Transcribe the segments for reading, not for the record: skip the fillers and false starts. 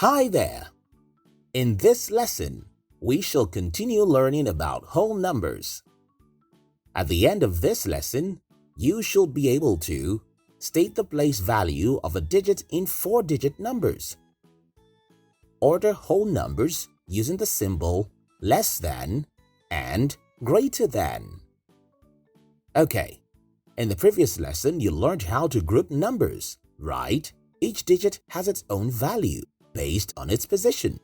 Hi there! In this lesson, we shall continue learning about whole numbers. At the end of this lesson, you should be able to state the place value of a digit in 4-digit numbers. Order whole numbers using the symbol less than and greater than. Okay, in the previous lesson, you learned how to group numbers, right? Each digit has its own value based on its position.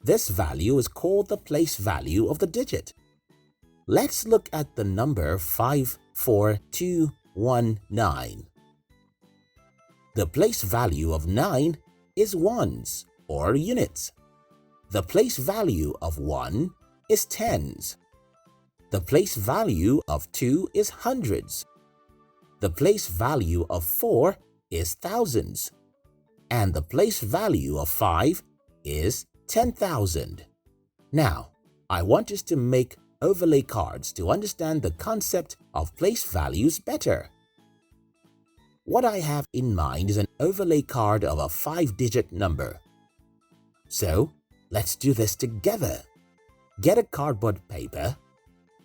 This value is called the place value of the digit. Let's look at the number 54219. The place value of 9 is ones or units. The place value of 1 is tens. The place value of 2 is hundreds. The place value of 4 is thousands. And the place value of 5 is 10,000. Now, I want us to make overlay cards to understand the concept of place values better. What I have in mind is an overlay card of a 5-digit number. So, let's do this together. Get a cardboard paper,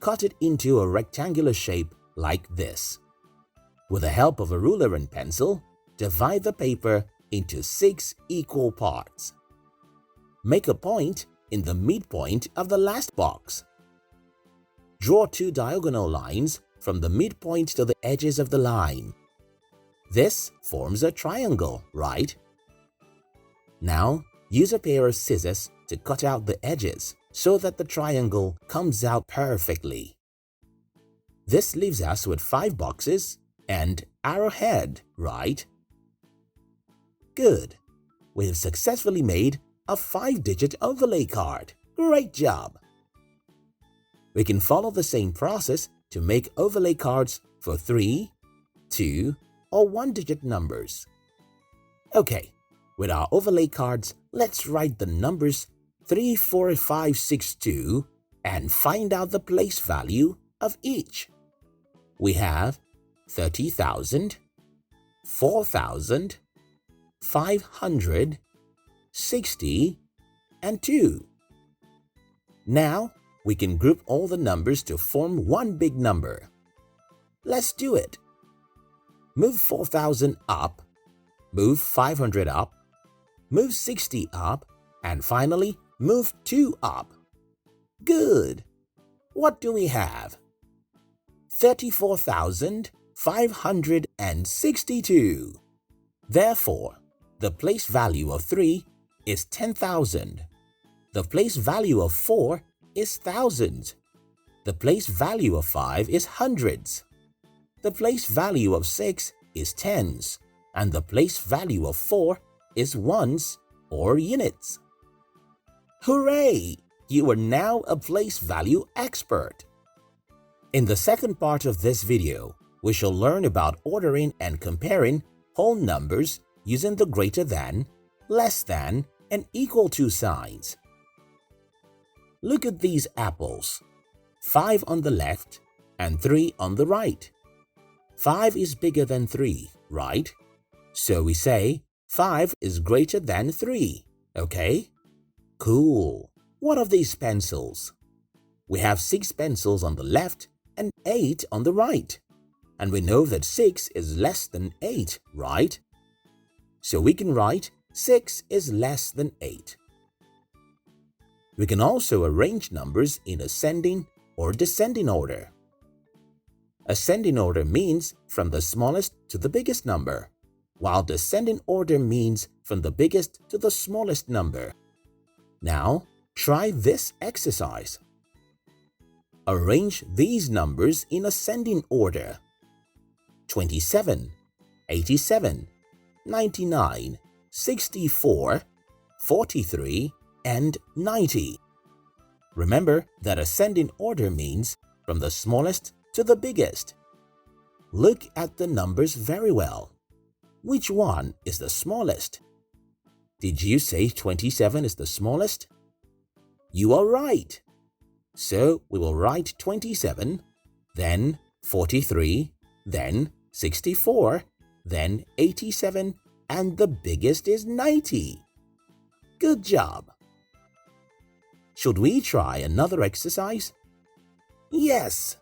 cut it into a rectangular shape like this. With the help of a ruler and pencil, divide the paper into 6 equal parts. Make a point in the midpoint of the last box. Draw 2 diagonal lines from the midpoint to the edges of the line. This forms a triangle, right? Now, use a pair of scissors to cut out the edges so that the triangle comes out perfectly. This leaves us with 5 boxes and arrowhead, right? Good. We have successfully made a 5-digit overlay card. Great job! We can follow the same process to make overlay cards for 3, 2, or 1-digit numbers. Okay, with our overlay cards, let's write the numbers 34562 and find out the place value of each. We have 30,000, 4,000, 500, 60, and 2. Now, we can group all the numbers to form one big number. Let's do it. Move 4,000 up, move 500 up, move 60 up, and finally, move 2 up. Good! What do we have? 34,562. Therefore, the place value of 3 is 10,000. The place value of 4 is thousands. The place value of 5 is hundreds. The place value of 6 is tens. And the place value of 4 is ones or units. Hooray! You are now a place value expert. In the second part of this video, we shall learn about ordering and comparing whole numbers using the greater than, less than, and equal to signs. Look at these apples. 5 on the left and 3 on the right. 5 is bigger than 3, right? So we say 5 is greater than 3, okay? Cool. What of these pencils? We have 6 pencils on the left and 8 on the right. And we know that 6 is less than 8, right? So we can write 6 is less than 8. We can also arrange numbers in ascending or descending order. Ascending order means from the smallest to the biggest number, while descending order means from the biggest to the smallest number. Now, try this exercise. Arrange these numbers in ascending order. 27, 87, 99, 64, 43, and 90. Remember that ascending order means from the smallest to the biggest. Look at the numbers very well. Which one is the smallest? Did you say 27 is the smallest? You are right. So we will write 27, then 43, then 64, then 87, and the biggest is 90. Good job! Should we try another exercise? Yes!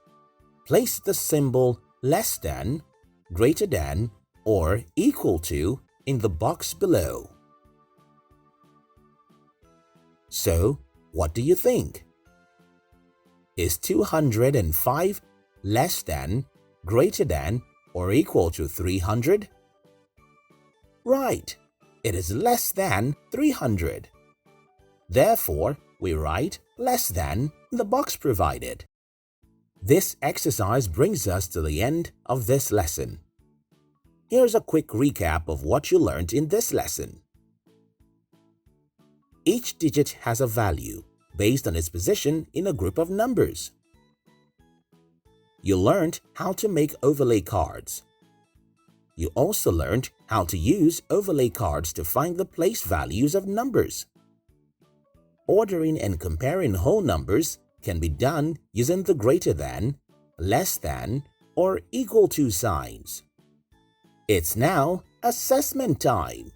Place the symbol less than, greater than, or equal to in the box below. So, what do you think? Is 205 less than, greater than, or equal to 300? Right, it is less than 300. Therefore, we write less than in the box provided. This exercise brings us to the end of this lesson. Here's a quick recap of what you learned in this lesson. Each digit has a value based on its position in a group of numbers. You learned how to make overlay cards. You also learned how to use overlay cards to find the place values of numbers. Ordering and comparing whole numbers can be done using the greater than, less than, or equal to signs. It's now assessment time.